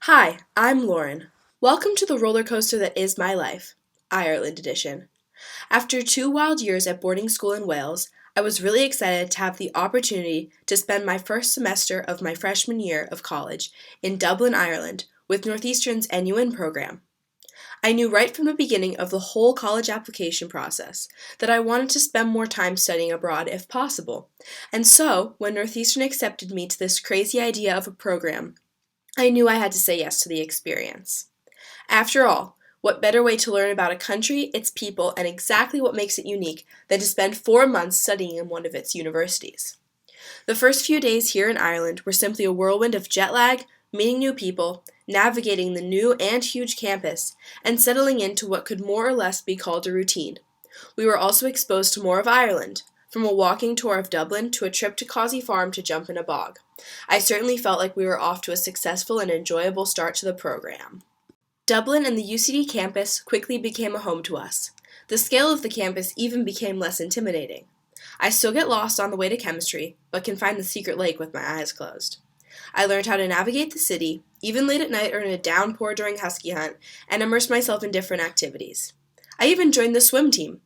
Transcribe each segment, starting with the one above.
Hi, I'm Lauren. Welcome to the roller coaster that is my life, Ireland edition. After 2 wild years at boarding school in Wales, I was really excited to have the opportunity to spend my first semester of my freshman year of college in Dublin, Ireland, with Northeastern's NUin program. I knew right from the beginning of the whole college application process that I wanted to spend more time studying abroad if possible. And so, when Northeastern accepted me to this crazy idea of a program, I knew I had to say yes to the experience. After all, what better way to learn about a country, its people, and exactly what makes it unique than to spend 4 months studying in one of its universities? The first few days here in Ireland were simply a whirlwind of jet lag, meeting new people, navigating the new and huge campus, and settling into what could more or less be called a routine. We were also exposed to more of Ireland, from a walking tour of Dublin to a trip to Causey Farm to jump in a bog. I certainly felt like we were off to a successful and enjoyable start to the program. Dublin and the UCD campus quickly became a home to us. The scale of the campus even became less intimidating. I still get lost on the way to chemistry, but can find the secret lake with my eyes closed. I learned how to navigate the city, even late at night or in a downpour during husky hunt, and immersed myself in different activities. I even joined the swim team.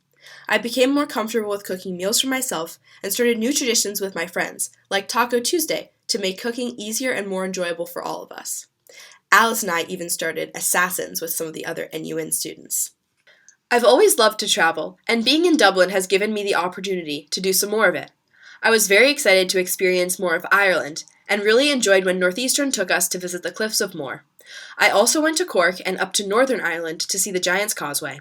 I became more comfortable with cooking meals for myself and started new traditions with my friends, like Taco Tuesday, to make cooking easier and more enjoyable for all of us. Alice and I even started Assassins with some of the other NUin students. I've always loved to travel, and being in Dublin has given me the opportunity to do some more of it. I was very excited to experience more of Ireland, and really enjoyed when Northeastern took us to visit the Cliffs of Moher. I also went to Cork and up to Northern Ireland to see the Giant's Causeway.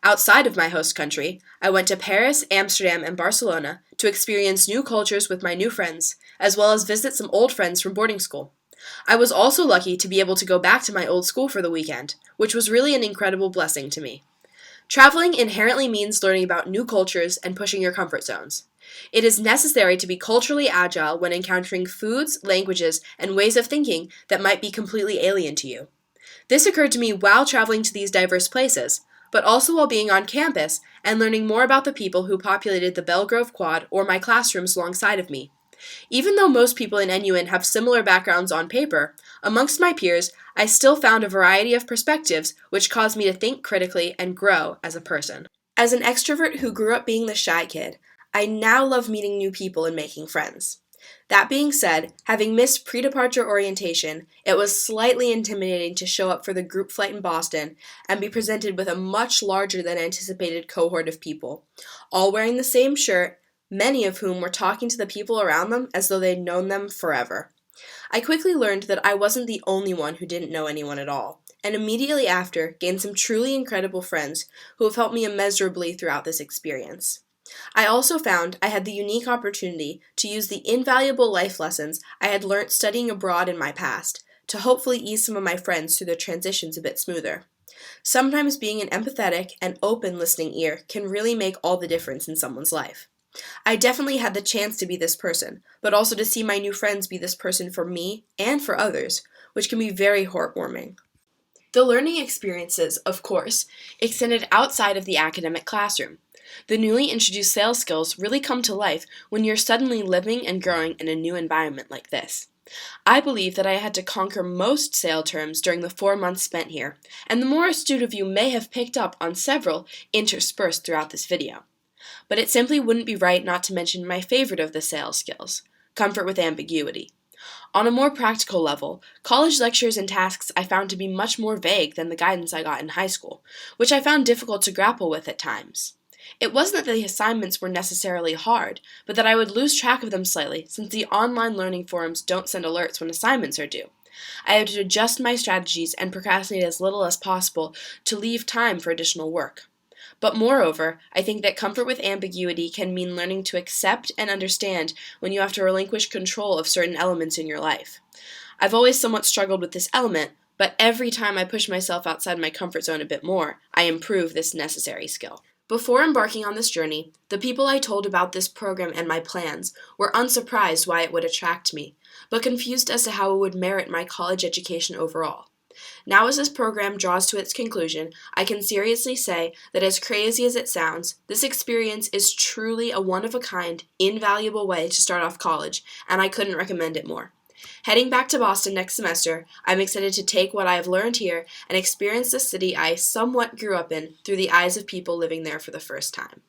Outside of my host country, I went to Paris, Amsterdam, and Barcelona to experience new cultures with my new friends, as well as visit some old friends from boarding school. I was also lucky to be able to go back to my old school for the weekend, which was really an incredible blessing to me. Traveling inherently means learning about new cultures and pushing your comfort zones. It is necessary to be culturally agile when encountering foods, languages, and ways of thinking that might be completely alien to you. This occurred to me while traveling to these diverse places, but also while being on campus and learning more about the people who populated the Belgrove Quad or my classrooms alongside of me. Even though most people in NUin have similar backgrounds on paper, amongst my peers, I still found a variety of perspectives which caused me to think critically and grow as a person. As an extrovert who grew up being the shy kid, I now love meeting new people and making friends. That being said, having missed pre-departure orientation, it was slightly intimidating to show up for the group flight in Boston and be presented with a much larger than anticipated cohort of people, all wearing the same shirt, many of whom were talking to the people around them as though they'd known them forever. I quickly learned that I wasn't the only one who didn't know anyone at all, and immediately after gained some truly incredible friends who have helped me immeasurably throughout this experience. I also found I had the unique opportunity to use the invaluable life lessons I had learnt studying abroad in my past to hopefully ease some of my friends through their transitions a bit smoother. Sometimes being an empathetic and open listening ear can really make all the difference in someone's life. I definitely had the chance to be this person, but also to see my new friends be this person for me and for others, which can be very heartwarming. The learning experiences, of course, extended outside of the academic classroom. The newly introduced sales skills really come to life when you're suddenly living and growing in a new environment like this. I believe that I had to conquer most sale terms during the 4 months spent here, and the more astute of you may have picked up on several interspersed throughout this video. But it simply wouldn't be right not to mention my favorite of the sales skills, comfort with ambiguity. On a more practical level, college lectures and tasks I found to be much more vague than the guidance I got in high school, which I found difficult to grapple with at times. It wasn't that the assignments were necessarily hard, but that I would lose track of them slightly since the online learning forums don't send alerts when assignments are due. I had to adjust my strategies and procrastinate as little as possible to leave time for additional work. But moreover, I think that comfort with ambiguity can mean learning to accept and understand when you have to relinquish control of certain elements in your life. I've always somewhat struggled with this element, but every time I push myself outside my comfort zone a bit more, I improve this necessary skill. Before embarking on this journey, the people I told about this program and my plans were unsurprised why it would attract me, but confused as to how it would merit my college education overall. Now as this program draws to its conclusion, I can seriously say that as crazy as it sounds, this experience is truly a one-of-a-kind, invaluable way to start off college, and I couldn't recommend it more. Heading back to Boston next semester, I'm excited to take what I have learned here and experience the city I somewhat grew up in through the eyes of people living there for the first time.